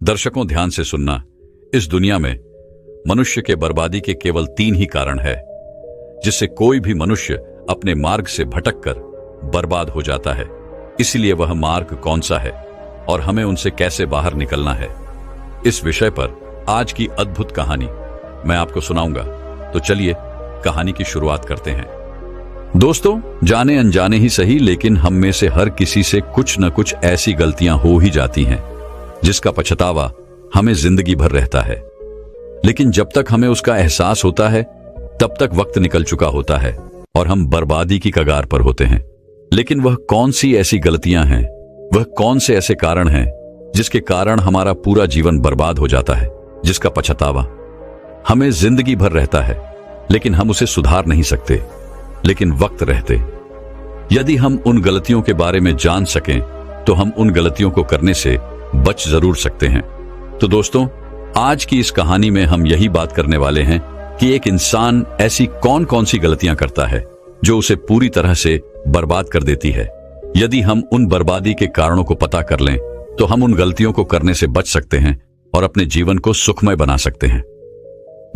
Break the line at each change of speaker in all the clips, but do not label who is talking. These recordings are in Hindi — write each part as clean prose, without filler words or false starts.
दर्शकों, ध्यान से सुनना। इस दुनिया में मनुष्य के बर्बादी के केवल 3 ही कारण है जिससे कोई भी मनुष्य अपने मार्ग से भटककर बर्बाद हो जाता है। इसलिए वह मार्ग कौन सा है और हमें उनसे कैसे बाहर निकलना है, इस विषय पर आज की अद्भुत कहानी मैं आपको सुनाऊंगा। तो चलिए कहानी की शुरुआत करते हैं। दोस्तों, जाने अनजाने ही सही, लेकिन हम में से हर किसी से कुछ न कुछ ऐसी गलतियां हो ही जाती हैं जिसका पछतावा हमें जिंदगी भर रहता है। लेकिन जब तक हमें उसका एहसास होता है तब तक वक्त निकल चुका होता है और हम बर्बादी की कगार पर होते हैं। लेकिन वह कौन सी ऐसी गलतियां हैं, वह कौन से ऐसे कारण हैं जिसके कारण हमारा पूरा जीवन बर्बाद हो जाता है, जिसका पछतावा हमें जिंदगी भर रहता है, लेकिन हम उसे सुधार नहीं सकते, लेकिन वक्त रहते यदि हम उन गलतियों के बारे में जान सकें तो हम उन गलतियों को करने से बच जरूर सकते हैं। तो दोस्तों, आज की इस कहानी में हम यही बात करने वाले हैं कि एक इंसान ऐसी कौन कौन सी गलतियां करता है जो उसे पूरी तरह से बर्बाद कर देती है। यदि हम उन बर्बादी के कारणों को पता कर लें तो हम उन गलतियों को करने से बच सकते हैं और अपने जीवन को सुखमय बना सकते हैं।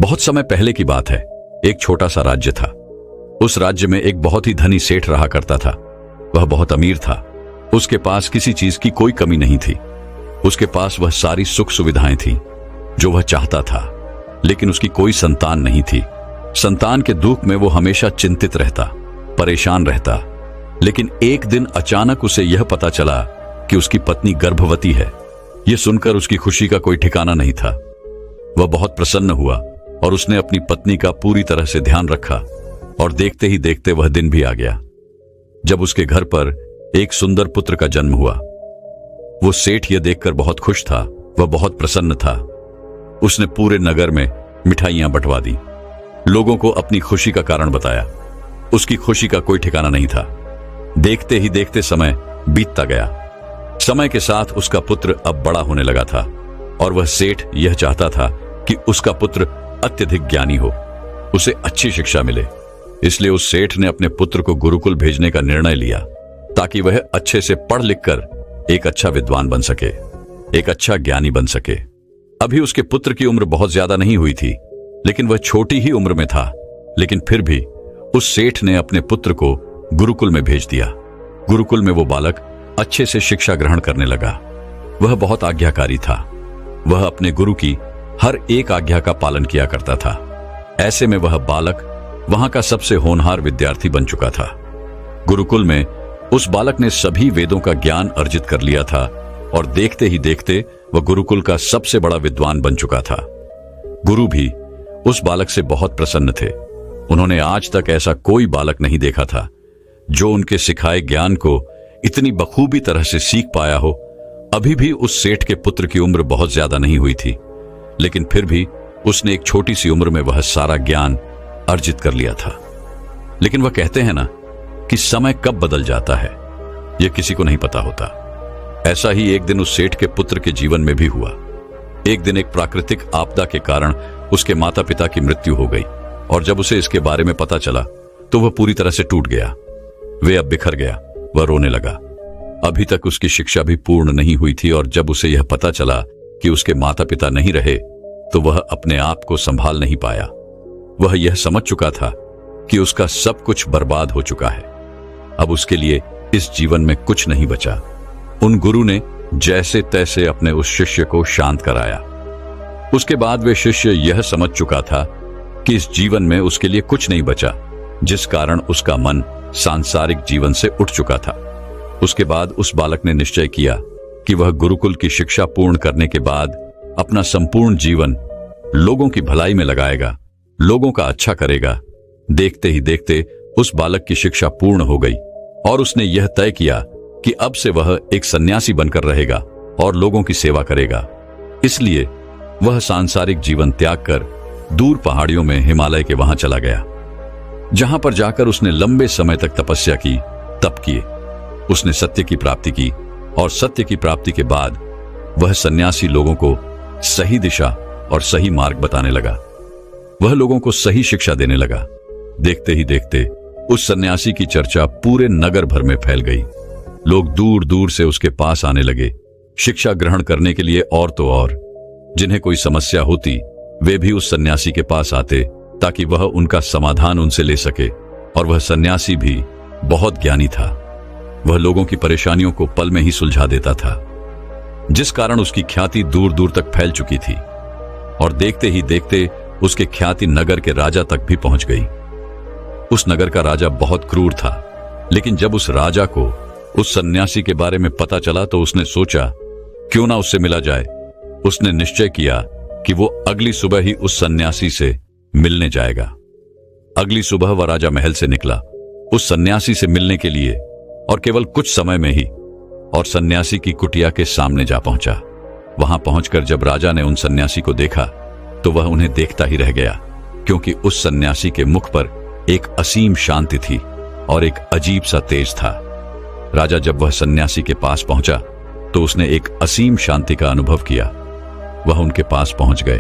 बहुत समय पहले की बात है, एक छोटा सा राज्य था। उस राज्य में एक बहुत ही धनी सेठ रहा करता था। वह बहुत अमीर था। उसके पास किसी चीज की कोई कमी नहीं थी। उसके पास वह सारी सुख सुविधाएं थी जो वह चाहता था, लेकिन उसकी कोई संतान नहीं थी। संतान के दुख में वो हमेशा चिंतित रहता, परेशान रहता। लेकिन एक दिन अचानक उसे यह पता चला कि उसकी पत्नी गर्भवती है। यह सुनकर उसकी खुशी का कोई ठिकाना नहीं था। वह बहुत प्रसन्न हुआ और उसने अपनी पत्नी का पूरी तरह से ध्यान रखा और देखते ही देखते वह दिन भी आ गया जब उसके घर पर एक सुंदर पुत्र का जन्म हुआ। वो सेठ यह देखकर बहुत खुश था, वह बहुत प्रसन्न था। उसने पूरे नगर में मिठाइयां बंटवा दी, लोगों को अपनी खुशी का कारण बताया। उसकी खुशी का कोई ठिकाना नहीं था। देखते ही देखते समय बीतता गया। समय के साथ उसका पुत्र अब बड़ा होने लगा था और वह सेठ यह चाहता था कि उसका पुत्र अत्यधिक ज्ञानी हो, उसे अच्छी शिक्षा मिले। इसलिए उस सेठ ने अपने पुत्र को गुरुकुल भेजने का निर्णय लिया ताकि वह अच्छे से पढ़ लिख कर एक अच्छा विद्वान बन सके, एक अच्छा ज्ञानी बन सके। अभी उसके पुत्र की उम्र बहुत ज्यादा नहीं हुई थी, लेकिन वह छोटी ही उम्र में था। लेकिन फिर भी उस सेठ ने अपने पुत्र को गुरुकुल में भेज दिया। गुरुकुल में वो बालक अच्छे से शिक्षा ग्रहण करने लगा। वह बहुत आज्ञाकारी था। वह अपने गुरु की हर एक आज्ञा का पालन किया करता था। ऐसे में वह बालक वहां का सबसे होनहार विद्यार्थी बन चुका था। गुरुकुल में उस बालक ने सभी वेदों का ज्ञान अर्जित कर लिया था और देखते ही देखते वह गुरुकुल का सबसे बड़ा विद्वान बन चुका था। गुरु भी उस बालक से बहुत प्रसन्न थे। उन्होंने आज तक ऐसा कोई बालक नहीं देखा था जो उनके सिखाए ज्ञान को इतनी बखूबी तरह से सीख पाया हो। अभी भी उस सेठ के पुत्र की उम्र बहुत ज्यादा नहीं हुई थी, लेकिन फिर भी उसने एक छोटी सी उम्र में वह सारा ज्ञान अर्जित कर लिया था। लेकिन वह कहते हैं ना कि समय कब बदल जाता है यह किसी को नहीं पता होता। ऐसा ही एक दिन उस सेठ के पुत्र के जीवन में भी हुआ। एक दिन एक प्राकृतिक आपदा के कारण उसके माता पिता की मृत्यु हो गई और जब उसे इसके बारे में पता चला तो वह पूरी तरह से टूट गया। वे अब बिखर गया। वह रोने लगा। अभी तक उसकी शिक्षा भी पूर्ण नहीं हुई थी और जब उसे यह पता चला कि उसके माता पिता नहीं रहे तो वह अपने आप को संभाल नहीं पाया। वह यह समझ चुका था कि उसका सब कुछ बर्बाद हो चुका है। अब उसके लिए इस जीवन में कुछ नहीं बचा। उन गुरु ने जैसे तैसे अपने उस शिष्य को शांत कराया। उसके बाद वे शिष्य यह समझ चुका था कि इस जीवन में उसके लिए कुछ नहीं बचा, जिस कारण उसका मन सांसारिक जीवन से उठ चुका था। उसके बाद उस बालक ने निश्चय किया कि वह गुरुकुल की शिक्षा पूर्ण करने के बाद अपना संपूर्ण जीवन लोगों की भलाई में लगाएगा, लोगों का अच्छा करेगा। देखते ही देखते उस बालक की शिक्षा पूर्ण हो गई और उसने यह तय किया कि अब से वह एक सन्यासी बनकर रहेगा और लोगों की सेवा करेगा। इसलिए वह सांसारिक जीवन त्याग कर दूर पहाड़ियों में हिमालय के वहां चला गया, जहां पर जाकर उसने लंबे समय तक तपस्या की, तप किए। उसने सत्य की प्राप्ति की और सत्य की प्राप्ति के बाद वह सन्यासी लोगों को सही दिशा और सही मार्ग बताने लगा। वह लोगों को सही शिक्षा देने लगा। देखते ही देखते उस सन्यासी की चर्चा पूरे नगर भर में फैल गई। लोग दूर दूर से उसके पास आने लगे शिक्षा ग्रहण करने के लिए और तो और जिन्हें कोई समस्या होती वे भी उस सन्यासी के पास आते ताकि वह उनका समाधान उनसे ले सके। और वह सन्यासी भी बहुत ज्ञानी था। वह लोगों की परेशानियों को पल में ही सुलझा देता था, जिस कारण उसकी ख्याति दूर दूर तक फैल चुकी थी और देखते ही देखते उसके ख्याति नगर के राजा तक भी पहुंच गई। उस नगर का राजा बहुत क्रूर था, लेकिन जब उस राजा को उस सन्यासी के बारे में पता चला तो उसने सोचा क्यों ना उससे मिला जाए। उसने निश्चय किया कि वो अगली सुबह ही उस सन्यासी से मिलने जाएगा। अगली सुबह वह राजा महल से निकला उस सन्यासी से मिलने के लिए और केवल कुछ समय में ही और सन्यासी की कुटिया के सामने जा पहुंचा। वहां पहुंचकर जब राजा ने उन सन्यासी को देखा तो वह उन्हें देखता ही रह गया, क्योंकि उस सन्यासी के मुख पर एक असीम शांति थी और एक अजीब सा तेज था। राजा जब वह सन्यासी के पास पहुंचा तो उसने एक असीम शांति का अनुभव किया। वह उनके पास पहुंच गए,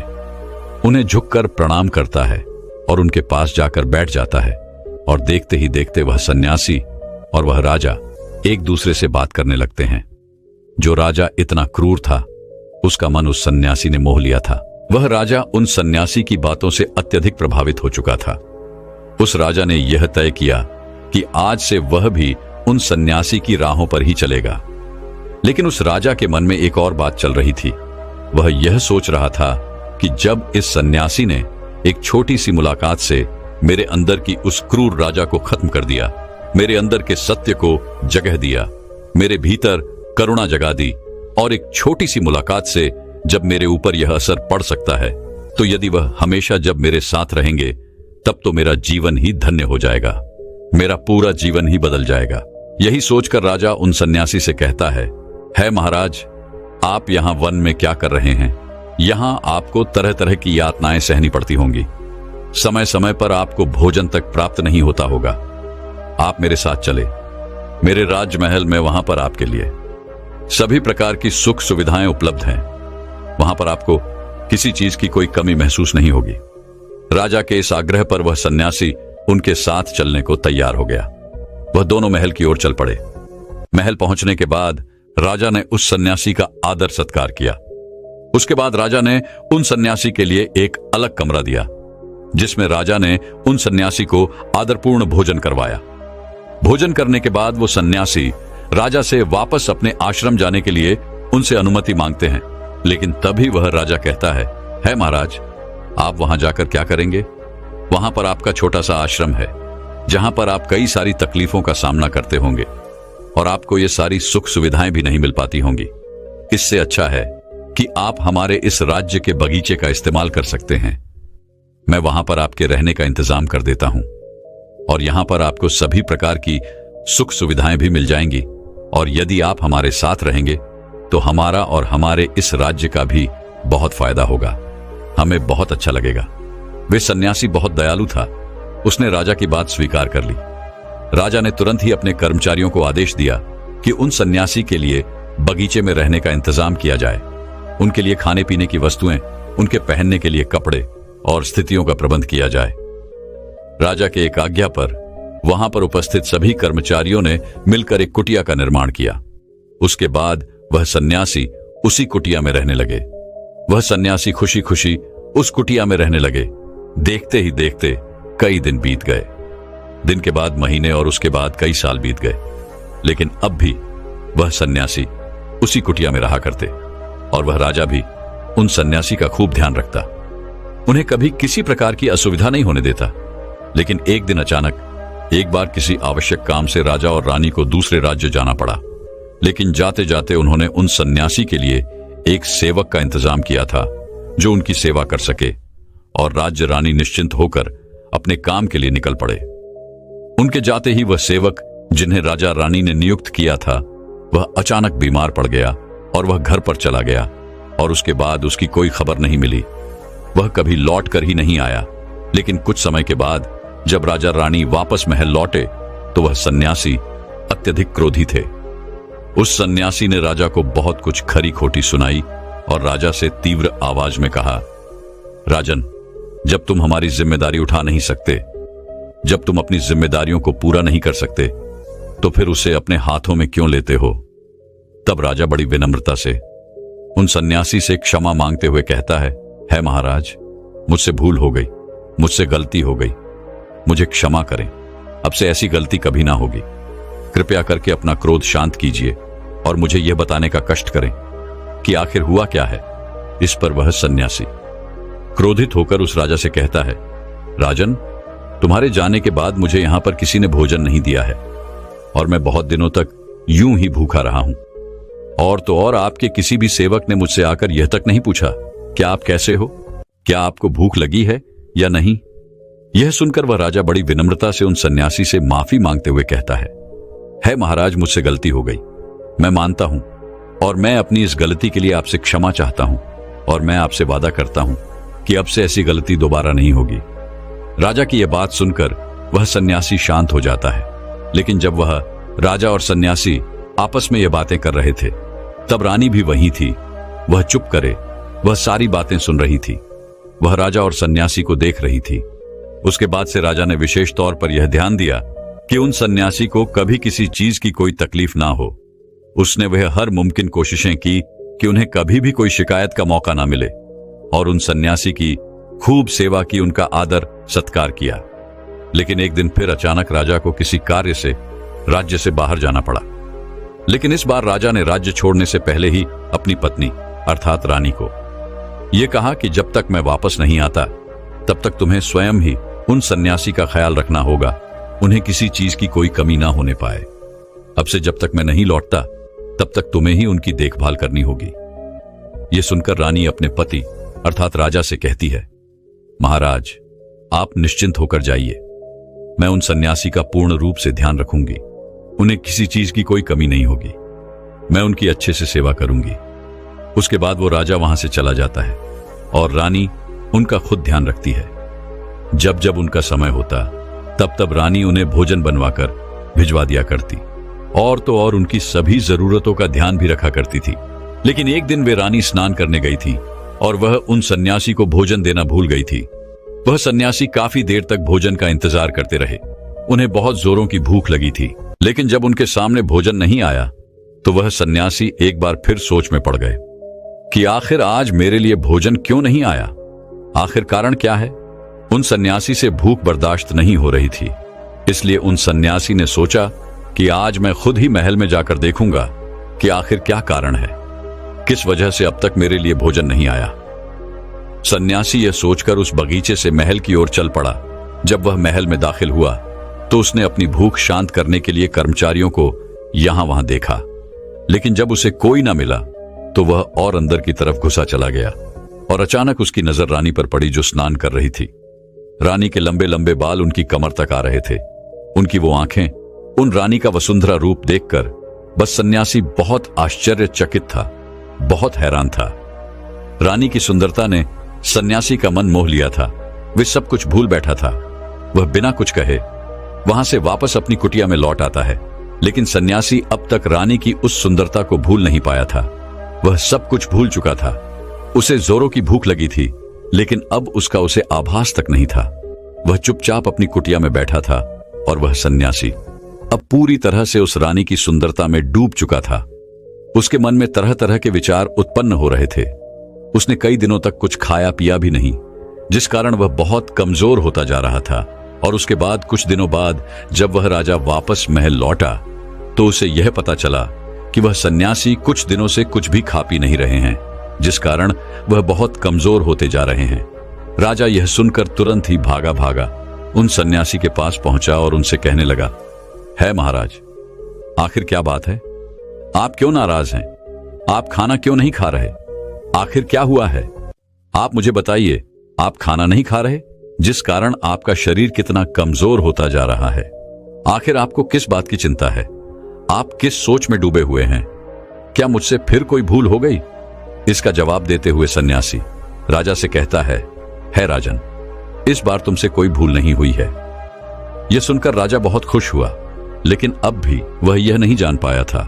उन्हें झुककर प्रणाम करता है और उनके पास जाकर बैठ जाता है और देखते ही देखते वह सन्यासी और वह राजा एक दूसरे से बात करने लगते हैं। जो राजा इतना क्रूर था उसका मन उस सन्यासी ने मोह लिया था। वह राजा उन सन्यासी की बातों से अत्यधिक प्रभावित हो चुका था। उस राजा ने यह तय किया कि आज से वह भी उन सन्यासी की राहों पर ही चलेगा। लेकिन उस राजा के मन में एक और बात चल रही थी। वह यह सोच रहा था कि जब इस सन्यासी ने एक छोटी सी मुलाकात से मेरे अंदर की उस क्रूर राजा को खत्म कर दिया, मेरे अंदर के सत्य को जगह दिया, मेरे भीतर करुणा जगा दी, और एक छोटी सी मुलाकात से जब मेरे ऊपर यह असर पड़ सकता है तो यदि वह हमेशा जब मेरे साथ रहेंगे तब तो मेरा जीवन ही धन्य हो जाएगा, मेरा पूरा जीवन ही बदल जाएगा। यही सोचकर राजा उन सन्यासी से कहता है महाराज, आप यहाँ वन में क्या कर रहे हैं? यहाँ आपको तरह तरह की यातनाएं सहनी पड़ती होंगी, समय समय पर आपको भोजन तक प्राप्त नहीं होता होगा। आप मेरे साथ चले, मेरे राजमहल में वहां पर आपके लिए सभी प्रकार की सुख सुविधाएं उपलब्ध हैं। वहां पर आपको किसी चीज की कोई कमी महसूस नहीं होगी। राजा के इस आग्रह पर वह सन्यासी उनके साथ चलने को तैयार हो गया। वह दोनों महल की ओर चल पड़े। महल पहुंचने के बाद राजा ने उस सन्यासी का आदर सत्कार किया। उसके बाद राजा ने उन सन्यासी के लिए एक अलग कमरा दिया, जिसमें राजा ने उन सन्यासी को आदरपूर्ण भोजन करवाया। भोजन करने के बाद वो सन्यासी राजा से वापस अपने आश्रम जाने के लिए उनसे अनुमति मांगते हैं, लेकिन तभी वह राजा कहता है महाराज, आप वहां जाकर क्या करेंगे? वहां पर आपका छोटा सा आश्रम है, जहां पर आप कई सारी तकलीफों का सामना करते होंगे और आपको ये सारी सुख सुविधाएं भी नहीं मिल पाती होंगी। इससे अच्छा है कि आप हमारे इस राज्य के बगीचे का इस्तेमाल कर सकते हैं। मैं वहां पर आपके रहने का इंतजाम कर देता हूं और यहां पर आपको सभी प्रकार की सुख सुविधाएं भी मिल जाएंगी, और यदि आप हमारे साथ रहेंगे तो हमारा और हमारे इस राज्य का भी बहुत फायदा होगा, हमें बहुत अच्छा लगेगा। वे सन्यासी बहुत दयालु था, उसने राजा की बात स्वीकार कर ली। राजा ने तुरंत ही अपने कर्मचारियों को आदेश दिया कि उन सन्यासी के लिए बगीचे में रहने का इंतजाम किया जाए, उनके लिए खाने पीने की वस्तुएं, उनके पहनने के लिए कपड़े और स्थितियों का प्रबंध किया जाए। राजा के एक आज्ञा पर वहां पर उपस्थित सभी कर्मचारियों ने मिलकर एक कुटिया का निर्माण किया। उसके बाद वह सन्यासी उसी कुटिया में रहने लगे। वह सन्यासी खुशी खुशी उस कुटिया में रहने लगे। देखते ही देखते कई दिन बीत गए। दिन के बाद महीने और उसके बाद कई साल बीत गए, लेकिन अब भी वह सन्यासी उसी कुटिया में रहा करते और वह राजा भी उन सन्यासी का खूब ध्यान रखता, उन्हें कभी किसी प्रकार की असुविधा नहीं होने देता। लेकिन एक दिन अचानक एक बार किसी आवश्यक काम से राजा और रानी को दूसरे राज्य जाना पड़ा, लेकिन जाते जाते उन्होंने उन सन्यासी के लिए एक सेवक का इंतजाम किया था जो उनकी सेवा कर सके, और राज्य रानी निश्चिंत होकर अपने काम के लिए निकल पड़े। उनके जाते ही वह सेवक जिन्हें राजा रानी ने नियुक्त किया था वह अचानक बीमार पड़ गया और वह घर पर चला गया, और उसके बाद उसकी कोई खबर नहीं मिली। वह कभी लौट कर ही नहीं आया। लेकिन कुछ समय के बाद जब राजा रानी वापस महल लौटे तो वह सन्यासी अत्यधिक क्रोधी थे। उस सन्यासी ने राजा को बहुत कुछ खरी खोटी सुनाई और राजा से तीव्र आवाज में कहा, राजन, जब तुम हमारी जिम्मेदारी उठा नहीं सकते, जब तुम अपनी जिम्मेदारियों को पूरा नहीं कर सकते, तो फिर उसे अपने हाथों में क्यों लेते हो? तब राजा बड़ी विनम्रता से उन सन्यासी से क्षमा मांगते हुए कहता है महाराज, मुझसे भूल हो गई, मुझसे गलती हो गई, मुझे क्षमा करें, अब से ऐसी गलती कभी ना होगी। कृपया करके अपना क्रोध शांत कीजिए और मुझे यह बताने का कष्ट करें कि आखिर हुआ क्या है। इस पर वह सन्यासी क्रोधित होकर उस राजा से कहता है, राजन, तुम्हारे जाने के बाद मुझे यहां पर किसी ने भोजन नहीं दिया है और मैं बहुत दिनों तक यूं ही भूखा रहा हूं। और तो और आपके किसी भी सेवक ने मुझसे आकर यह तक नहीं पूछा क्या आप कैसे हो, क्या आपको भूख लगी है या नहीं। यह सुनकर वह राजा बड़ी विनम्रता से उन सन्यासी से माफी मांगते हुए कहता है महाराज, मुझसे गलती हो गई, मैं मानता हूं और मैं अपनी इस गलती के लिए आपसे क्षमा चाहता हूं और मैं आपसे वादा करता हूं कि अब से ऐसी गलती दोबारा नहीं होगी। राजा की यह बात सुनकर वह सन्यासी शांत हो जाता है। लेकिन जब वह राजा और सन्यासी आपस में यह बातें कर रहे थे तब रानी भी वहीं थी। वह चुप करे वह सारी बातें सुन रही थी। वह राजा और सन्यासी को देख रही थी। उसके बाद से राजा ने विशेष तौर पर यह ध्यान दिया कि उन सन्यासी को कभी किसी चीज की कोई तकलीफ ना हो। उसने वह हर मुमकिन कोशिशें की कि उन्हें कभी भी कोई शिकायत का मौका ना मिले और उन सन्यासी की खूब सेवा की, उनका आदर सत्कार किया। लेकिन एक दिन फिर अचानक राजा को किसी कार्य से राज्य से बाहर जाना पड़ा। लेकिन इस बार राजा ने राज्य छोड़ने से पहले ही अपनी पत्नी अर्थात रानी को यह कहा कि जब तक मैं वापस नहीं आता तब तक तुम्हें स्वयं ही उन सन्यासी का ख्याल रखना होगा, उन्हें किसी चीज की कोई कमी ना होने पाए। अब से जब तक मैं नहीं लौटता तब तक तुम्हें ही उनकी देखभाल करनी होगी। यह सुनकर रानी अपने पति अर्थात राजा से कहती है, महाराज, आप निश्चिंत होकर जाइए, मैं उन सन्यासी का पूर्ण रूप से ध्यान रखूंगी, उन्हें किसी चीज की कोई कमी नहीं होगी, मैं उनकी अच्छे से सेवा करूंगी। उसके बाद वो राजा वहां से चला जाता है और रानी उनका खुद ध्यान रखती है। जब जब उनका समय होता तब तब रानी उन्हें भोजन बनवाकर भिजवा दिया करती और तो और उनकी सभी जरूरतों का ध्यान भी रखा करती थी। लेकिन एक दिन वे रानी स्नान करने गई थी और वह उन सन्यासी को भोजन देना भूल गई थी। वह सन्यासी काफी देर तक भोजन का इंतजार करते रहे। उन्हें बहुत जोरों की भूख लगी थी, लेकिन जब उनके सामने भोजन नहीं आया तो वह सन्यासी एक बार फिर सोच में पड़ गए कि आखिर आज मेरे लिए भोजन क्यों नहीं आया, आखिर कारण क्या है। उन सन्यासी से भूख बर्दाश्त नहीं हो रही थी, इसलिए उन सन्यासी ने सोचा कि आज मैं खुद ही महल में जाकर देखूंगा कि आखिर क्या कारण है, किस वजह से अब तक मेरे लिए भोजन नहीं आया। सन्यासी यह सोचकर उस बगीचे से महल की ओर चल पड़ा। जब वह महल में दाखिल हुआ तो उसने अपनी भूख शांत करने के लिए कर्मचारियों को यहां वहां देखा, लेकिन जब उसे कोई ना मिला तो वह और अंदर की तरफ घुसा चला गया और अचानक उसकी नजर रानी पर पड़ी जो स्नान कर रही थी। रानी के लंबे लंबे बाल उनकी कमर तक आ रहे थे। उनकी वो आंखें, उन रानी का वसुंधरा रूप देखकर बस सन्यासी बहुत आश्चर्यचकित था, बहुत हैरान था। रानी की सुंदरता ने सन्यासी का मन मोह लिया था। वे सब कुछ भूल बैठा था। वह बिना कुछ कहे वहां से वापस अपनी कुटिया में लौट आता है, लेकिन सन्यासी अब तक रानी की उस सुंदरता को भूल नहीं पाया था। वह सब कुछ भूल चुका था। उसे जोरों की भूख लगी थी, लेकिन अब उसका उसे आभास तक नहीं था। वह चुपचाप अपनी कुटिया में बैठा था और वह सन्यासी अब पूरी तरह से उस रानी की सुंदरता में डूब चुका था। उसके मन में तरह तरह के विचार उत्पन्न हो रहे थे। उसने कई दिनों तक कुछ खाया पिया भी नहीं, जिस कारण वह बहुत कमजोर होता जा रहा था। और उसके बाद कुछ दिनों बाद जब वह राजा वापस महल लौटा तो उसे यह पता चला कि वह सन्यासी कुछ दिनों से कुछ भी खा पी नहीं रहे हैं, जिस कारण वह बहुत कमजोर होते जा रहे हैं। राजा यह सुनकर तुरंत ही भागा भागा उन सन्यासी के पास पहुंचा और उनसे कहने लगा, है महाराज, आखिर क्या बात है, आप क्यों नाराज हैं, आप खाना क्यों नहीं खा रहे, आखिर क्या हुआ है, आप मुझे बताइए, आप खाना नहीं खा रहे जिस कारण आपका शरीर कितना कमजोर होता जा रहा है। आखिर आपको किस बात की चिंता है, आप किस सोच में डूबे हुए हैं, क्या मुझसे फिर कोई भूल हो गई। इसका जवाब देते हुए सन्यासी राजा से कहता है राजन, इस बार तुमसे कोई भूल नहीं हुई है। यह सुनकर राजा बहुत खुश हुआ, लेकिन अब भी वह यह नहीं जान पाया था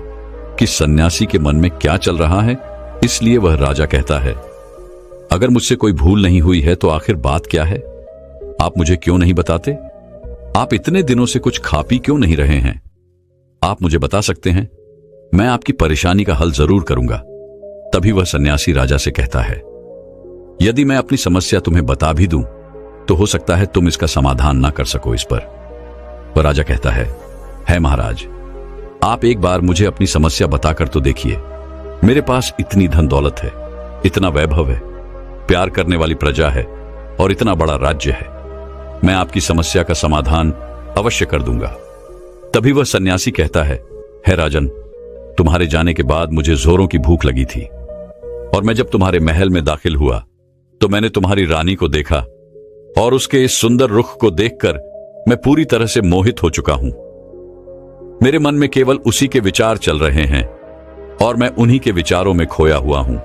कि सन्यासी के मन में क्या चल रहा है। इसलिए वह राजा कहता है, अगर मुझसे कोई भूल नहीं हुई है तो आखिर बात क्या है, आप मुझे क्यों नहीं बताते, आप इतने दिनों से कुछ खा पी क्यों नहीं रहे हैं, आप मुझे बता सकते हैं। मैं आपकी परेशानी का हल जरूर करूंगा। तभी वह सन्यासी राजा से कहता है, यदि मैं अपनी समस्या तुम्हें बता भी दूं तो हो सकता है तुम इसका समाधान ना कर सको इस पर। वह राजा कहता है महाराज, आप एक बार मुझे अपनी समस्या बताकर तो देखिए। मेरे पास इतनी धन दौलत है, इतना वैभव है, प्यार करने वाली प्रजा है और इतना बड़ा राज्य है। मैं आपकी समस्या का समाधान अवश्य कर दूंगा। तभी वह सन्यासी कहता है राजन, तुम्हारे जाने के बाद मुझे जोरों की भूख लगी थी और मैं जब तुम्हारे महल में दाखिल हुआ तो मैंने तुम्हारी रानी को देखा और उसके इस सुंदर रुख को देखकर मैं पूरी तरह से मोहित हो चुका हूं। मेरे मन में केवल उसी के विचार चल रहे हैं और मैं उन्हीं के विचारों में खोया हुआ हूं।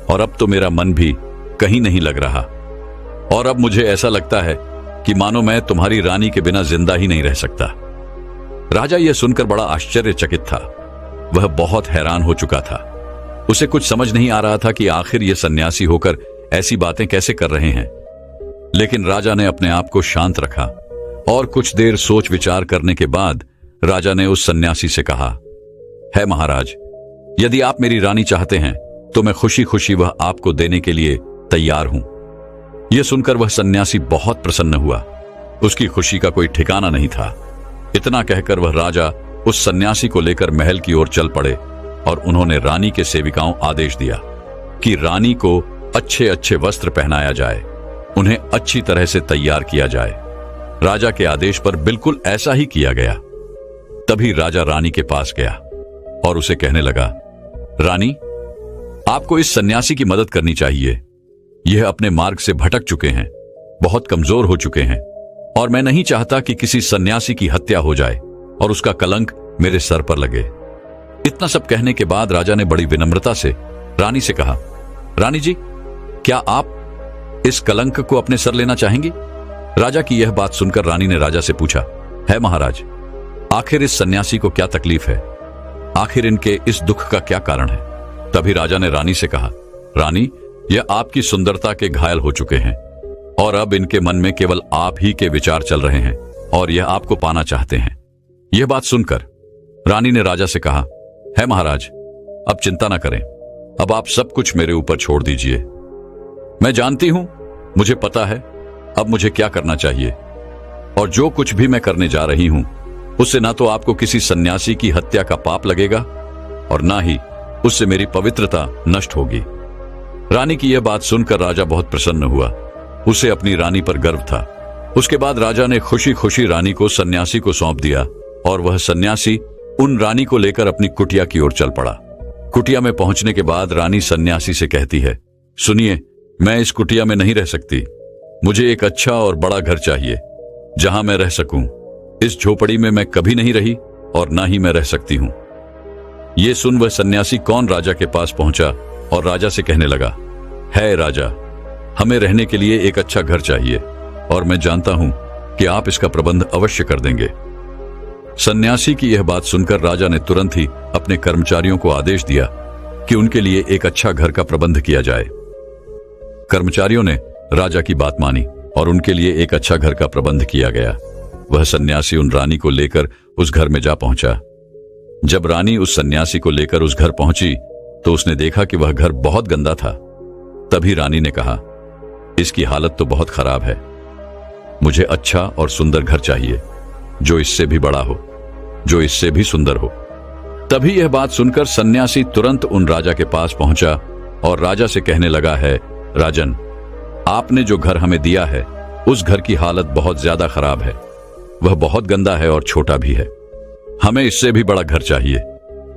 और अब तो मेरा मन भी कहीं नहीं लग रहा और अब मुझे ऐसा लगता है कि मानो मैं तुम्हारी रानी के बिना जिंदा ही नहीं रह सकता। राजा यह सुनकर बड़ा आश्चर्यचकित था। वह बहुत हैरान हो चुका था। उसे कुछ समझ नहीं आ रहा था कि आखिर ये सन्यासी होकर ऐसी बातें कैसे कर रहे हैं। लेकिन राजा ने अपने आप को शांत रखा और कुछ देर सोच विचार करने के बाद राजा ने उस सन्यासी से कहा, है महाराज, यदि आप मेरी रानी चाहते हैं तो मैं खुशी खुशी वह आपको देने के लिए तैयार हूं। यह सुनकर वह सन्यासी बहुत प्रसन्न हुआ। उसकी खुशी का कोई ठिकाना नहीं था। इतना कहकर वह राजा उस सन्यासी को लेकर महल की ओर चल पड़े और उन्होंने रानी के सेविकाओं आदेश दिया कि रानी को अच्छे अच्छे वस्त्र पहनाया जाए, उन्हें अच्छी तरह से तैयार किया जाए। राजा के आदेश पर बिल्कुल ऐसा ही किया गया। तभी राजा रानी के पास गया और उसे कहने लगा, रानी, आपको इस सन्यासी की मदद करनी चाहिए। यह अपने मार्ग से भटक चुके हैं, बहुत कमजोर हो चुके हैं और मैं नहीं चाहता कि किसी सन्यासी की हत्या हो जाए और उसका कलंक मेरे सर पर लगे। इतना सब कहने के बाद राजा ने बड़ी विनम्रता से रानी से कहा, रानी जी, क्या आप इस कलंक को अपने सर लेना चाहेंगी? राजा की यह बात सुनकर रानी ने राजा से पूछा, है महाराज, आखिर इस सन्यासी को क्या तकलीफ है? आखिर इनके इस दुख का क्या कारण है? तभी राजा ने रानी से कहा, रानी, यह आपकी सुंदरता के घायल हो चुके हैं और अब इनके मन में केवल आप ही के विचार चल रहे हैं और यह आपको पाना चाहते हैं। यह बात सुनकर रानी ने राजा से कहा, है महाराज, अब चिंता ना करें, अब आप सब कुछ मेरे ऊपर छोड़ दीजिए। मैं जानती हूं, मुझे पता है अब मुझे क्या करना चाहिए और जो कुछ भी मैं करने जा रही हूं उससे ना तो आपको किसी सन्यासी की हत्या का पाप लगेगा और ना ही उससे मेरी पवित्रता नष्ट होगी। रानी की यह बात सुनकर राजा बहुत प्रसन्न हुआ। उसे अपनी रानी पर गर्व था। उसके बाद राजा ने खुशी खुशी रानी को सन्यासी को सौंप दिया और वह सन्यासी उन रानी को लेकर अपनी कुटिया की ओर चल पड़ा। कुटिया में पहुंचने के बाद रानी सन्यासी से कहती है, सुनिए, मैं इस कुटिया में नहीं रह सकती। मुझे एक अच्छा और बड़ा घर चाहिए जहां मैं रह सकूं। इस झोपड़ी में मैं कभी नहीं रही और ना ही मैं रह सकती हूं। यह सुन वह सन्यासी कौन राजा के पास पहुंचा और राजा से कहने लगा, है राजा, हमें रहने के लिए एक अच्छा घर चाहिए और मैं जानता हूं कि आप इसका प्रबंध अवश्य कर देंगे। सन्यासी की यह बात सुनकर राजा ने तुरंत ही अपने कर्मचारियों को आदेश दिया कि उनके लिए एक अच्छा घर का प्रबंध किया जाए। कर्मचारियों ने राजा की बात मानी और उनके लिए एक अच्छा घर का प्रबंध किया गया। वह सन्यासी उन रानी को लेकर उस घर में जा पहुंचा। जब रानी उस सन्यासी को लेकर उस घर पहुंची तो उसने देखा कि वह घर बहुत गंदा था। तभी रानी ने कहा, इसकी हालत तो बहुत खराब है, मुझे अच्छा और सुंदर घर चाहिए जो इससे भी बड़ा हो, जो इससे भी सुंदर हो। तभी यह बात सुनकर सन्यासी तुरंत उन राजा के पास पहुंचा और राजा से कहने लगा, है राजन, आपने जो घर हमें दिया है उस घर की हालत बहुत ज्यादा खराब है। वह बहुत गंदा है और छोटा भी है। हमें इससे भी बड़ा घर चाहिए।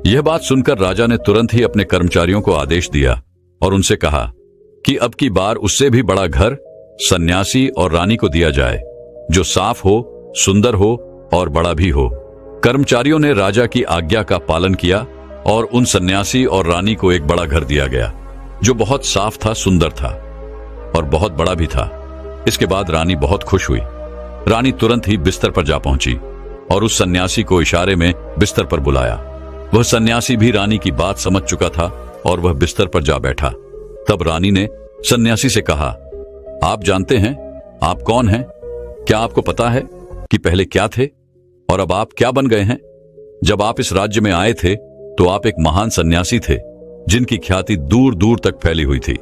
यह बात सुनकर राजा ने तुरंत ही अपने कर्मचारियों को आदेश दिया और उनसे कहा कि अब की बार उससे भी बड़ा घर सन्यासी और रानी को दिया जाए, जो साफ हो, सुंदर हो और बड़ा भी हो। कर्मचारियों ने राजा की आज्ञा का पालन किया और उन सन्यासी और रानी को एक बड़ा घर दिया गया जो बहुत साफ था, सुंदर था और बहुत बड़ा भी था। इसके बाद रानी बहुत खुश हुई। रानी तुरंत ही बिस्तर पर जा पहुंची और उस सन्यासी को इशारे में बिस्तर पर बुलाया। वह सन्यासी भी रानी की बात समझ चुका था और वह बिस्तर पर जा बैठा। तब रानी ने सन्यासी से कहा, आप जानते हैं आप कौन हैं? क्या आपको पता है कि पहले क्या थे और अब आप क्या बन गए हैं? जब आप इस राज्य में आए थे तो आप एक महान सन्यासी थे जिनकी ख्याति दूर दूर तक फैली हुई थी।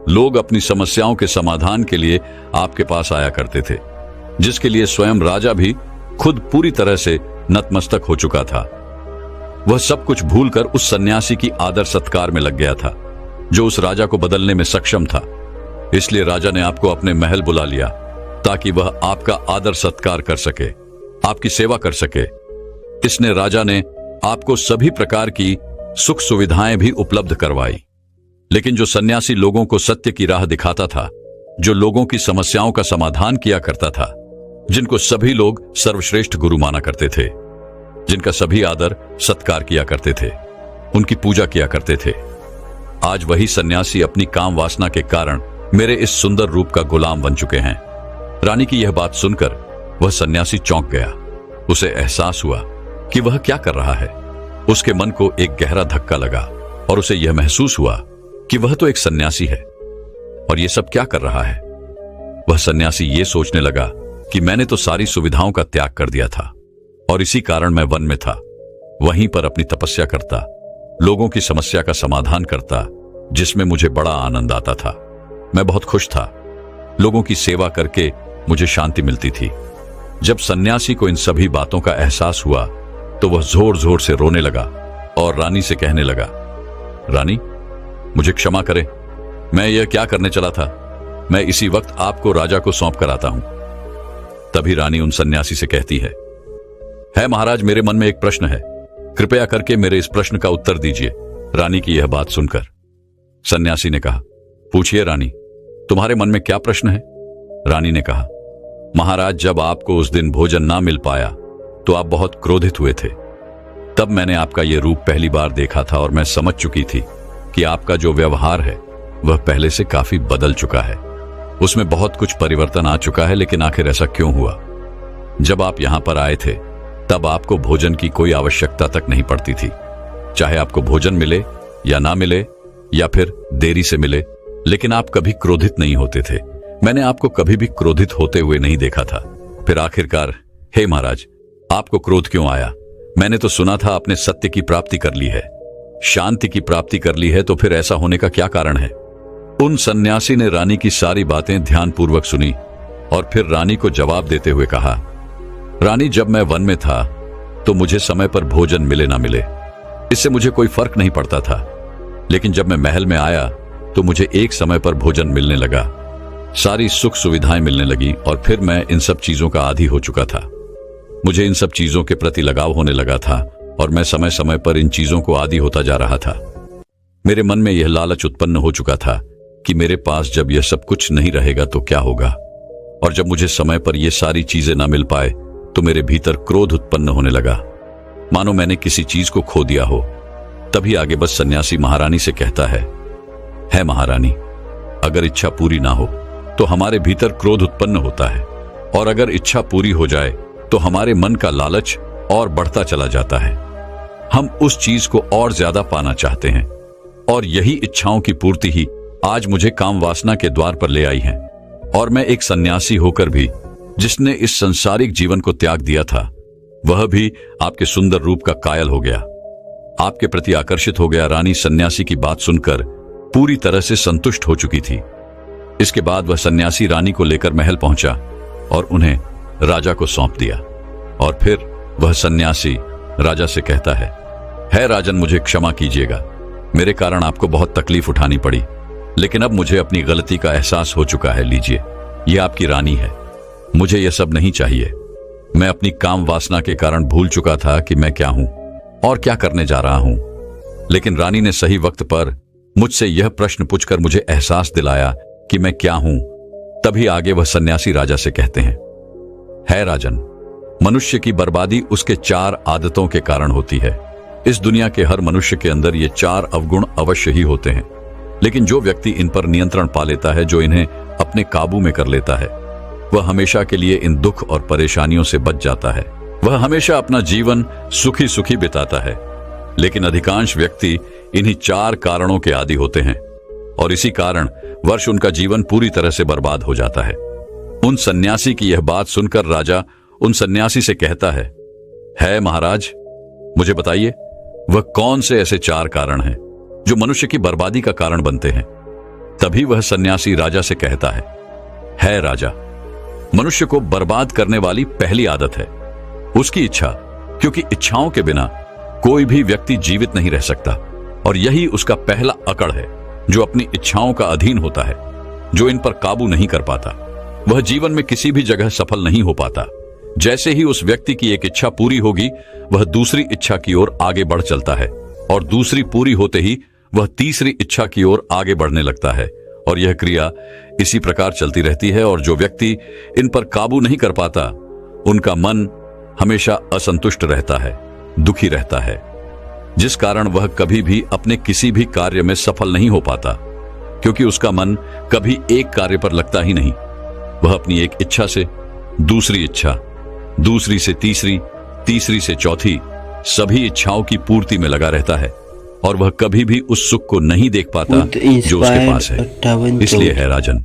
लोग अपनी समस्याओं के समाधान के लिए आपके पास आया करते थे, जिसके लिए स्वयं राजा भी खुद पूरी तरह से नतमस्तक हो चुका था। वह सब कुछ भूलकर उस सन्यासी की आदर सत्कार में लग गया था जो उस राजा को बदलने में सक्षम था। इसलिए राजा ने आपको अपने महल बुला लिया ताकि वह आपका आदर सत्कार कर सके, आपकी सेवा कर सके। इसने राजा ने आपको सभी प्रकार की सुख सुविधाएं भी उपलब्ध करवाई। लेकिन जो सन्यासी लोगों को सत्य की राह दिखाता था, जो लोगों की समस्याओं का समाधान किया करता था, जिनको सभी लोग सर्वश्रेष्ठ गुरु माना करते थे, जिनका सभी आदर सत्कार किया करते थे, उनकी पूजा किया करते थे, आज वही सन्यासी अपनी काम वासना के कारण मेरे इस सुंदर रूप का गुलाम बन चुके हैं। रानी की यह बात सुनकर वह सन्यासी चौंक गया। उसे एहसास हुआ कि वह क्या कर रहा है। उसके मन को एक गहरा धक्का लगा और उसे यह महसूस हुआ कि वह तो एक सन्यासी है और यह सब क्या कर रहा है। वह सन्यासी ये सोचने लगा कि मैंने तो सारी सुविधाओं का त्याग कर दिया था और इसी कारण मैं वन में था, वहीं पर अपनी तपस्या करता, लोगों की समस्या का समाधान करता, जिसमें मुझे बड़ा आनंद आता था। मैं बहुत खुश था, लोगों की सेवा करके मुझे शांति मिलती थी। जब सन्यासी को इन सभी बातों का एहसास हुआ तो वह जोर जोर से रोने लगा और रानी से कहने लगा, रानी, मुझे क्षमा करें, मैं यह क्या करने चला था। मैं इसी वक्त आपको राजा को सौंप कर आता हूं। तभी रानी उन सन्यासी से कहती है महाराज, मेरे मन में एक प्रश्न है, कृपया करके मेरे इस प्रश्न का उत्तर दीजिए। रानी की यह बात सुनकर सन्यासी ने कहा, पूछिए रानी, तुम्हारे मन में क्या प्रश्न है। रानी ने कहा, महाराज, जब आपको उस दिन भोजन ना मिल पाया तो आप बहुत क्रोधित हुए थे। तब मैंने आपका यह रूप पहली बार देखा था और मैं समझ चुकी थी कि आपका जो व्यवहार है वह पहले से काफी बदल चुका है, उसमें बहुत कुछ परिवर्तन आ चुका है। लेकिन आखिर ऐसा क्यों हुआ। जब आप यहां पर आए थे तब आपको भोजन की कोई आवश्यकता तक नहीं पड़ती थी, चाहे आपको भोजन मिले या ना मिले या फिर देरी से मिले, लेकिन आप कभी क्रोधित नहीं होते थे। मैंने आपको कभी भी क्रोधित होते हुए नहीं देखा था। फिर आखिरकार, हे महाराज, आपको क्रोध क्यों आया। मैंने तो सुना था आपने सत्य की प्राप्ति कर ली है, शांति की प्राप्ति कर ली है, तो फिर ऐसा होने का क्या कारण है। उन सन्यासी ने रानी की सारी बातें ध्यानपूर्वक सुनी और फिर रानी को जवाब देते हुए कहा, रानी, जब मैं वन में था तो मुझे समय पर भोजन मिले ना मिले, इससे मुझे कोई फर्क नहीं पड़ता था। लेकिन जब मैं महल में आया तो मुझे एक समय पर भोजन मिलने लगा, सारी सुख सुविधाएं मिलने लगी और फिर मैं इन सब चीजों का आदी हो चुका था। मुझे इन सब चीजों के प्रति लगाव होने लगा था और मैं समय समय पर इन चीजों को आदी होता जा रहा था। मेरे मन में यह लालच उत्पन्न हो चुका था कि मेरे पास जब यह सब कुछ नहीं रहेगा तो क्या होगा, और जब मुझे समय पर यह सारी चीजें ना मिल पाए तो मेरे भीतर क्रोध उत्पन्न होने लगा, मानो मैंने किसी चीज को खो दिया हो। तभी आगे बस सन्यासी महारानी से कहता है महारानी, अगर इच्छा पूरी ना हो तो हमारे भीतर क्रोध उत्पन्न होता है, और अगर इच्छा पूरी हो जाए तो हमारे मन का लालच और बढ़ता चला जाता है। हम उस चीज को और ज्यादा पाना चाहते हैं, और यही इच्छाओं की पूर्ति ही आज मुझे काम वासना के द्वार पर ले आई है। और मैं एक सन्यासी होकर भी, जिसने इस संसारिक जीवन को त्याग दिया था, वह भी आपके सुंदर रूप का कायल हो गया, आपके प्रति आकर्षित हो गया। रानी सन्यासी की बात सुनकर पूरी तरह से संतुष्ट हो चुकी थी। इसके बाद वह सन्यासी रानी को लेकर महल पहुंचा और उन्हें राजा को सौंप दिया। और फिर वह सन्यासी राजा से कहता है राजन, मुझे क्षमा कीजिएगा, मेरे कारण आपको बहुत तकलीफ उठानी पड़ी, लेकिन अब मुझे अपनी गलती का एहसास हो चुका है। लीजिए, यह आपकी रानी है, मुझे यह सब नहीं चाहिए। मैं अपनी काम वासना के कारण भूल चुका था कि मैं क्या हूं और क्या करने जा रहा हूं। लेकिन रानी ने सही वक्त पर मुझसे यह प्रश्न पूछकर मुझे एहसास दिलाया कि मैं क्या हूं। तभी आगे वह सन्यासी राजा से कहते हैं राजन, मनुष्य की बर्बादी उसके 4 आदतों के कारण होती है। इस दुनिया के हर मनुष्य के अंदर ये 4 अवगुण अवश्य ही होते हैं, लेकिन जो व्यक्ति इन पर नियंत्रण पा लेता है, जो इन्हें अपने काबू में कर लेता है, वह हमेशा के लिए इन दुख और परेशानियों से बच जाता है। वह हमेशा अपना जीवन सुखी सुखी बिताता है। लेकिन अधिकांश व्यक्ति इन्हीं 4 कारणों के आदी होते हैं और इसी कारण वर्ष उनका जीवन पूरी तरह से बर्बाद हो जाता है। उन सन्यासी की यह बात सुनकर राजा उन सन्यासी से कहता है महाराज, मुझे बताइए, वह कौन से ऐसे 4 कारण हैं जो मनुष्य की बर्बादी का कारण बनते हैं? तभी वह सन्यासी राजा से कहता है राजा, मनुष्य को बर्बाद करने वाली पहली आदत है उसकी इच्छा, क्योंकि इच्छाओं के बिना कोई भी व्यक्ति जीवित नहीं रह सकता। और यही उसका पहला अकड़ है, जो अपनी इच्छाओं का अधीन होता है, जो इन पर काबू नहीं कर पाता, वह जीवन में किसी भी जगह सफल नहीं हो पाता। जैसे ही उस व्यक्ति की एक इच्छा पूरी होगी, वह दूसरी इच्छा की ओर आगे बढ़ चलता है, और दूसरी पूरी होते ही वह तीसरी इच्छा की ओर आगे बढ़ने लगता है, और यह क्रिया इसी प्रकार चलती रहती है। और जो व्यक्ति इन पर काबू नहीं कर पाता, उनका मन हमेशा असंतुष्ट रहता है, दुखी रहता है, जिस कारण वह कभी भी अपने किसी भी कार्य में सफल नहीं हो पाता, क्योंकि उसका मन कभी एक कार्य पर लगता ही नहीं। वह अपनी एक इच्छा से दूसरी इच्छा, दूसरी से तीसरी, तीसरी से चौथी, सभी इच्छाओं की पूर्ति में लगा रहता है, और वह कभी भी उस सुख को नहीं देख पाता जो उसके पास है। इसलिए है राजन,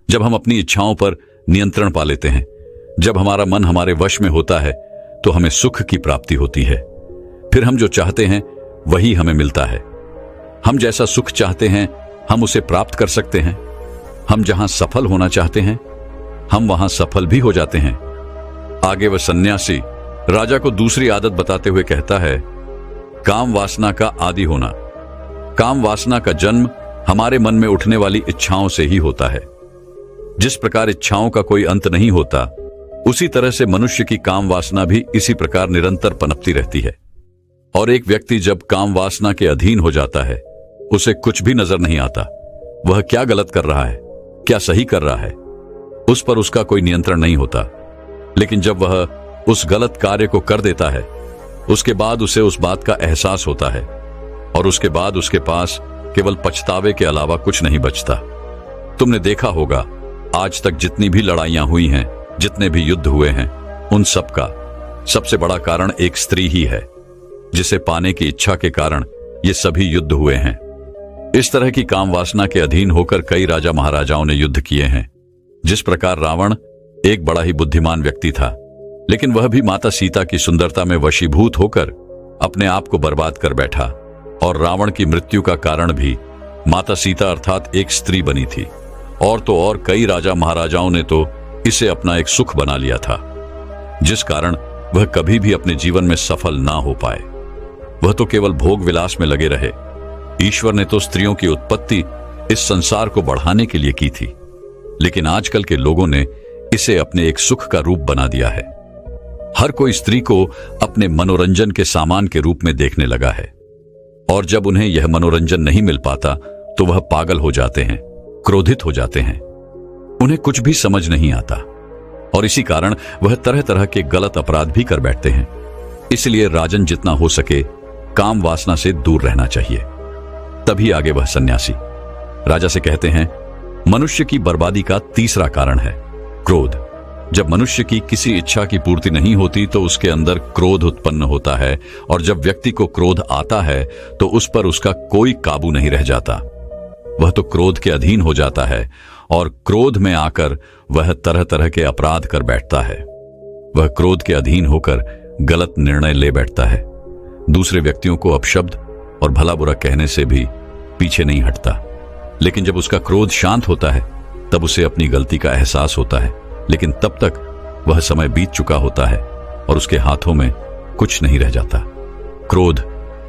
जब हम अपनी इच्छाओं पर नियंत्रण पा लेते हैं, जब हमारा मन हमारे वश में होता है, तो हमें सुख की प्राप्ति होती है। फिर हम जो चाहते हैं वही हमें मिलता है। हम जैसा सुख चाहते हैं हम उसे प्राप्त कर सकते हैं। हम जहां सफल होना चाहते हैं हम वहां सफल भी हो जाते हैं। आगे वह सन्यासी राजा को दूसरी आदत बताते हुए कहता है, काम वासना का आदि होना। काम वासना का जन्म हमारे मन में उठने वाली इच्छाओं से ही होता है। जिस प्रकार इच्छाओं का कोई अंत नहीं होता, उसी तरह से मनुष्य की काम वासना भी इसी प्रकार निरंतर पनपती रहती है। और एक व्यक्ति जब काम वासना के अधीन हो जाता है, उसे कुछ भी नजर नहीं आता, वह क्या गलत कर रहा है, क्या सही कर रहा है, उस पर उसका कोई नियंत्रण नहीं होता। लेकिन जब वह उस गलत कार्य को कर देता है, उसके बाद उसे उस बात का एहसास होता है, और उसके बाद उसके पास केवल पछतावे के अलावा कुछ नहीं बचता। तुमने देखा होगा, आज तक जितनी भी लड़ाइयां हुई हैं, जितने भी युद्ध हुए हैं, उन सब का सबसे बड़ा कारण एक स्त्री ही है, जिसे पाने की इच्छा के कारण ये सभी युद्ध हुए हैं। इस तरह की काम वासना के अधीन होकर कई राजा महाराजाओं ने युद्ध किए हैं। जिस प्रकार रावण एक बड़ा ही बुद्धिमान व्यक्ति था, लेकिन वह भी माता सीता की सुंदरता में वशीभूत होकर अपने आप को बर्बाद कर बैठा, और रावण की मृत्यु का कारण भी माता सीता अर्थात एक स्त्री बनी थी। और तो और कई राजा महाराजाओं ने तो इसे अपना एक सुख बना लिया था, जिस कारण वह कभी भी अपने जीवन में सफल ना हो पाए। वह तो केवल भोग विलास में लगे रहे। ईश्वर ने तो स्त्रियों की उत्पत्ति इस संसार को बढ़ाने के लिए की थी, लेकिन आजकल के लोगों ने इसे अपने एक सुख का रूप बना दिया है। हर कोई स्त्री को अपने मनोरंजन के सामान के रूप में देखने लगा है, और जब उन्हें यह मनोरंजन नहीं मिल पाता तो वह पागल हो जाते हैं, क्रोधित हो जाते हैं, उन्हें कुछ भी समझ नहीं आता, और इसी कारण वह तरह तरह के गलत अपराध भी कर बैठते हैं। इसलिए राजन, जितना हो सके काम वासना से दूर रहना चाहिए। तभी आगे वह सन्यासी राजा से कहते हैं, मनुष्य की बर्बादी का तीसरा कारण है क्रोध। जब मनुष्य की किसी इच्छा की पूर्ति नहीं होती तो उसके अंदर क्रोध उत्पन्न होता है, और जब व्यक्ति को क्रोध आता है तो उस पर उसका कोई काबू नहीं रह जाता। वह तो क्रोध के अधीन हो जाता है, और क्रोध में आकर वह तरह तरह के अपराध कर बैठता है। वह क्रोध के अधीन होकर गलत निर्णय ले बैठता है, दूसरे व्यक्तियों को अपशब्द और भला बुरा कहने से भी पीछे नहीं हटता। लेकिन जब उसका क्रोध शांत होता है तब उसे अपनी गलती का एहसास होता है, लेकिन तब तक वह समय बीत चुका होता है और उसके हाथों में कुछ नहीं रह जाता। क्रोध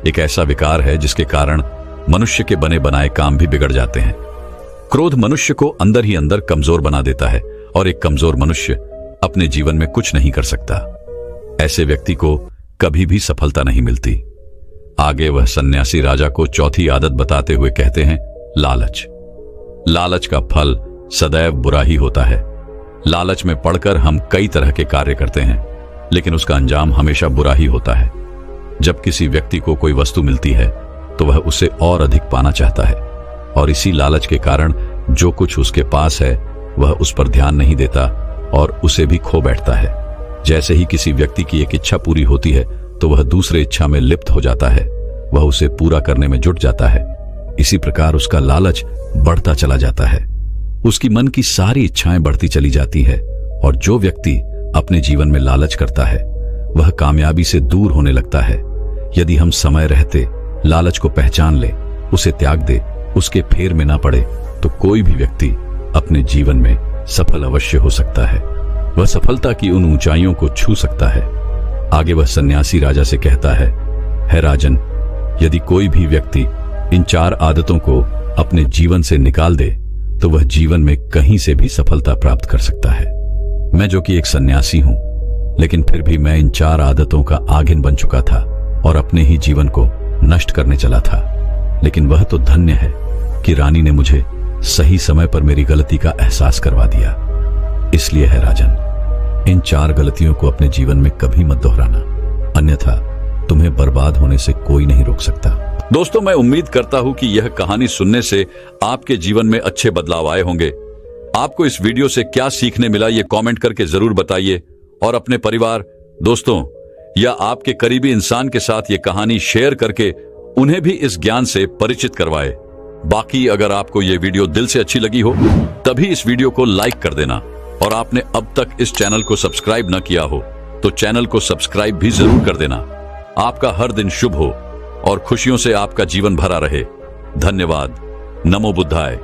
एक ऐसा विकार है जिसके कारण मनुष्य के बने बनाए काम भी बिगड़ जाते हैं। क्रोध मनुष्य को अंदर ही अंदर कमजोर बना देता है, और एक कमजोर मनुष्य अपने जीवन में कुछ नहीं कर सकता। ऐसे व्यक्ति को कभी भी सफलता नहीं मिलती। आगे वह सन्यासी राजा को चौथी आदत बताते हुए कहते हैं, लालच। लालच का फल सदैव बुरा ही होता है। लालच में पड़कर हम कई तरह के कार्य करते हैं, लेकिन उसका अंजाम हमेशा बुरा ही होता है। जब किसी व्यक्ति को कोई वस्तु मिलती है तो वह उसे और अधिक पाना चाहता है, और इसी लालच के कारण जो कुछ उसके पास है वह उस पर ध्यान नहीं देता और उसे भी खो बैठता है। जैसे ही किसी व्यक्ति की एक इच्छा पूरी होती है तो वह दूसरे इच्छा में लिप्त हो जाता है, वह उसे पूरा करने में जुट जाता है। इसी प्रकार उसका लालच बढ़ता चला जाता है, उसकी मन की सारी इच्छाएं बढ़ती चली जाती है, और जो व्यक्ति अपने जीवन में लालच करता है वह कामयाबी से दूर होने लगता है। यदि हम समय रहते लालच को पहचान ले, उसे त्याग दे, उसके फेर में ना पड़े, तो कोई भी व्यक्ति अपने जीवन में सफल अवश्य हो सकता है। वह सफलता की उन ऊंचाइयों को छू सकता है। आगे वह सन्यासी राजा से कहता है राजन, यदि कोई भी व्यक्ति इन 4 आदतों को अपने जीवन से निकाल दे तो वह जीवन में कहीं से भी सफलता प्राप्त कर सकता है। मैं जो कि एक सन्यासी हूं, लेकिन फिर भी मैं इन 4 आदतों का आगिन बन चुका था और अपने ही जीवन को नष्ट करने चला था। लेकिन वह तो धन्य है कि रानी ने मुझे सही समय पर मेरी गलती का एहसास करवा दिया। इसलिए है राजन, इन 4 गलतियों को अपने जीवन में कभी मत दोहराना, अन्यथा तुम्हें बर्बाद होने से कोई नहीं रोक सकता। दोस्तों, मैं उम्मीद करता हूं कि यह कहानी सुनने से आपके जीवन में अच्छे बदलाव आए होंगे। आपको इस वीडियो से क्या सीखने मिला, ये कमेंट करके जरूर बताइए और अपने परिवार, दोस्तों या आपके करीबी इंसान के साथ ये कहानी शेयर करके उन्हें भी इस ज्ञान से परिचित करवाए। बाकी अगर आपको ये वीडियो दिल से अच्छी लगी हो तभी इस वीडियो को लाइक कर देना, और आपने अब तक इस चैनल को सब्सक्राइब न किया हो तो चैनल को सब्सक्राइब भी जरूर कर देना। आपका हर दिन शुभ हो और खुशियों से आपका जीवन भरा रहे। धन्यवाद। नमो बुद्धाय।